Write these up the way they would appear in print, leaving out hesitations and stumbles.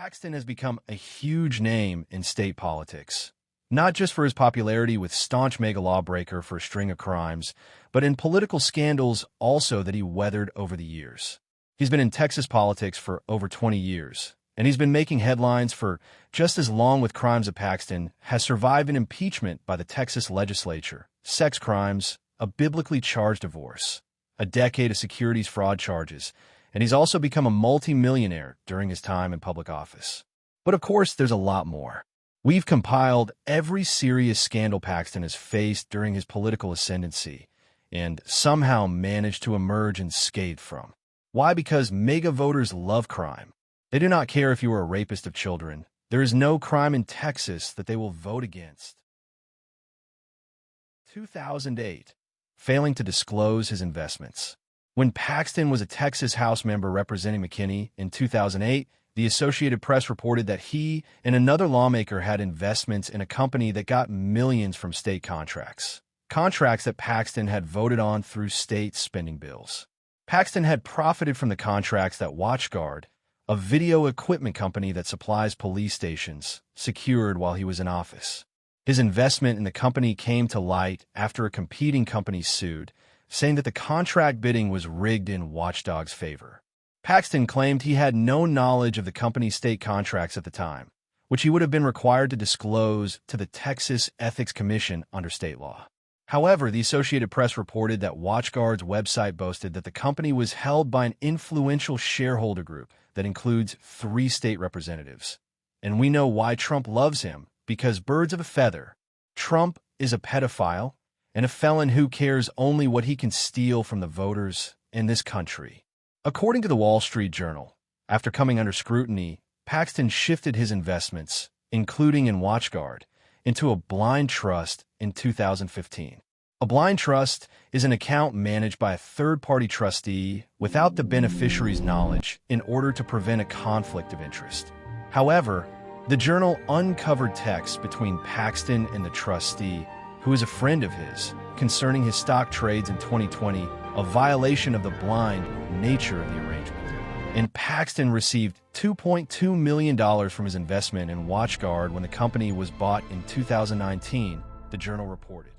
Paxton has become a huge name in state politics, not just for his popularity with staunch mega lawbreaker for a string of crimes, but in political scandals also that he weathered over the years. He's been in Texas politics for over 20 years, and he's been making headlines for just as long with crimes that Paxton has survived an impeachment by the Texas legislature, sex crimes, a biblically charged divorce, a decade of securities fraud charges, and he's also become a multi-millionaire during his time in public office. But of course, there's a lot more. We've compiled every serious scandal Paxton has faced during his political ascendancy and somehow managed to emerge unscathed from. Why? Because mega voters love crime. They do not care if you are a rapist of children. There is no crime in Texas that they will vote against. 2008. Failing to disclose his investments. When Paxton was a Texas House member representing McKinney in 2008, the Associated Press reported that he and another lawmaker had investments in a company that got millions from state contracts. Contracts that Paxton had voted on through state spending bills. Paxton had profited from the contracts that WatchGuard, a video equipment company that supplies police stations, secured while he was in office. His investment in the company came to light after a competing company sued, saying that the contract bidding was rigged in Watchdog's favor. Paxton claimed he had no knowledge of the company's state contracts at the time, which he would have been required to disclose to the Texas Ethics Commission under state law. However, the Associated Press reported that WatchGuard's website boasted that the company was held by an influential shareholder group that includes 3 state representatives. And we know why Trump loves him, because birds of a feather. Trump is a pedophile and a felon who cares only what he can steal from the voters in this country. According to the Wall Street Journal, after coming under scrutiny, Paxton shifted his investments, including in WatchGuard, into a blind trust in 2015. A blind trust is an account managed by a third-party trustee without the beneficiary's knowledge in order to prevent a conflict of interest. However, the Journal uncovered texts between Paxton and the trustee, who is a friend of his, concerning his stock trades in 2020, a violation of the blind nature of the arrangement. And Paxton received $2.2 million from his investment in WatchGuard when the company was bought in 2019, the Journal reported.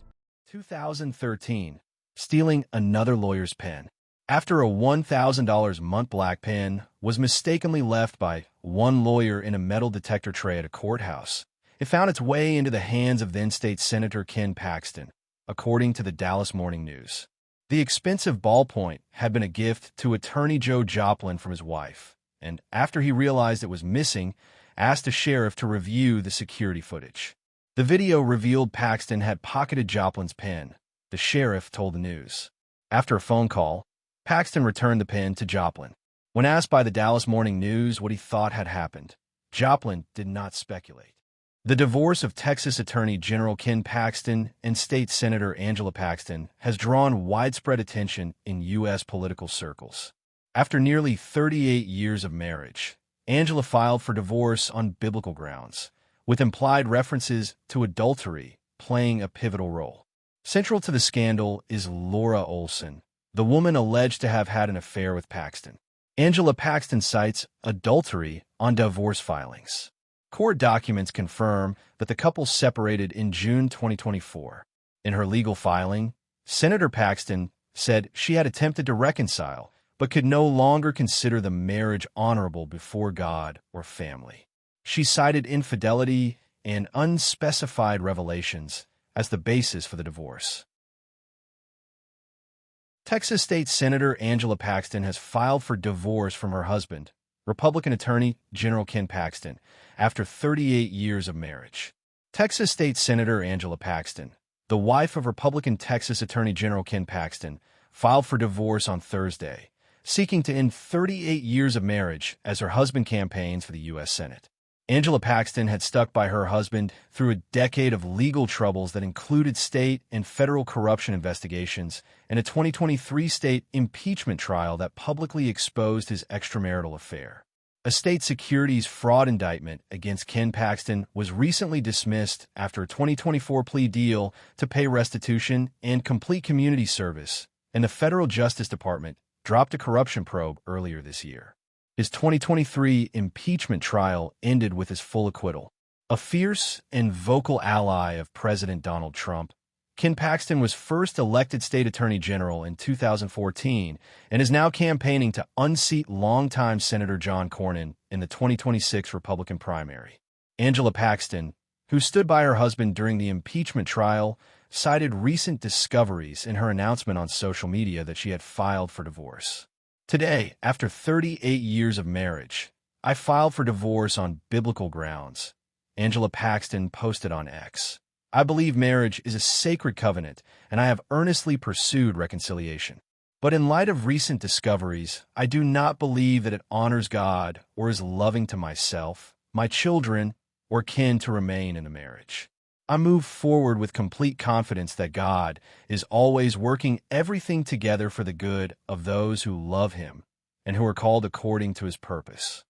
2013, stealing another lawyer's pen. After a $1,000 month black pen was mistakenly left by one lawyer in a metal detector tray at a courthouse, it found its way into the hands of then-state Senator Ken Paxton, according to the Dallas Morning News. The expensive ballpoint had been a gift to attorney Joe Joplin from his wife, and after he realized it was missing, asked a sheriff to review the security footage. The video revealed Paxton had pocketed Joplin's pen, the sheriff told the news. After a phone call, Paxton returned the pen to Joplin. When asked by the Dallas Morning News what he thought had happened, Joplin did not speculate. The divorce of Texas Attorney General Ken Paxton and State Senator Angela Paxton has drawn widespread attention in U.S. political circles. After nearly 38 years of marriage, Angela filed for divorce on biblical grounds, with implied references to adultery playing a pivotal role. Central to the scandal is Laura Olson, the woman alleged to have had an affair with Paxton. Angela Paxton cites adultery on divorce filings. Court documents confirm that the couple separated in June 2024. In her legal filing, Senator Paxton said she had attempted to reconcile, but could no longer consider the marriage honorable before God or family. She cited infidelity and unspecified revelations as the basis for the divorce. Texas State Senator Angela Paxton has filed for divorce from her husband, Republican Attorney General Ken Paxton, after 38 years of marriage. Texas State Senator Angela Paxton, the wife of Republican Texas Attorney General Ken Paxton, filed for divorce on Thursday, seeking to end 38 years of marriage as her husband campaigns for the U.S. Senate. Angela Paxton had stuck by her husband through a decade of legal troubles that included state and federal corruption investigations and a 2023 state impeachment trial that publicly exposed his extramarital affair. A state securities fraud indictment against Ken Paxton was recently dismissed after a 2024 plea deal to pay restitution and complete community service, and the Federal Justice Department dropped a corruption probe earlier this year. His 2023 impeachment trial ended with his full acquittal. A fierce and vocal ally of President Donald Trump, Ken Paxton was first elected state attorney general in 2014 and is now campaigning to unseat longtime Senator John Cornyn in the 2026 Republican primary. Angela Paxton, who stood by her husband during the impeachment trial, cited recent discoveries in her announcement on social media that she had filed for divorce. Today, after 38 years of marriage, I filed for divorce on biblical grounds, Angela Paxton posted on X. I believe marriage is a sacred covenant, and I have earnestly pursued reconciliation. But in light of recent discoveries, I do not believe that it honors God or is loving to myself, my children, or kin to remain in the marriage. I move forward with complete confidence that God is always working everything together for the good of those who love Him and who are called according to His purpose.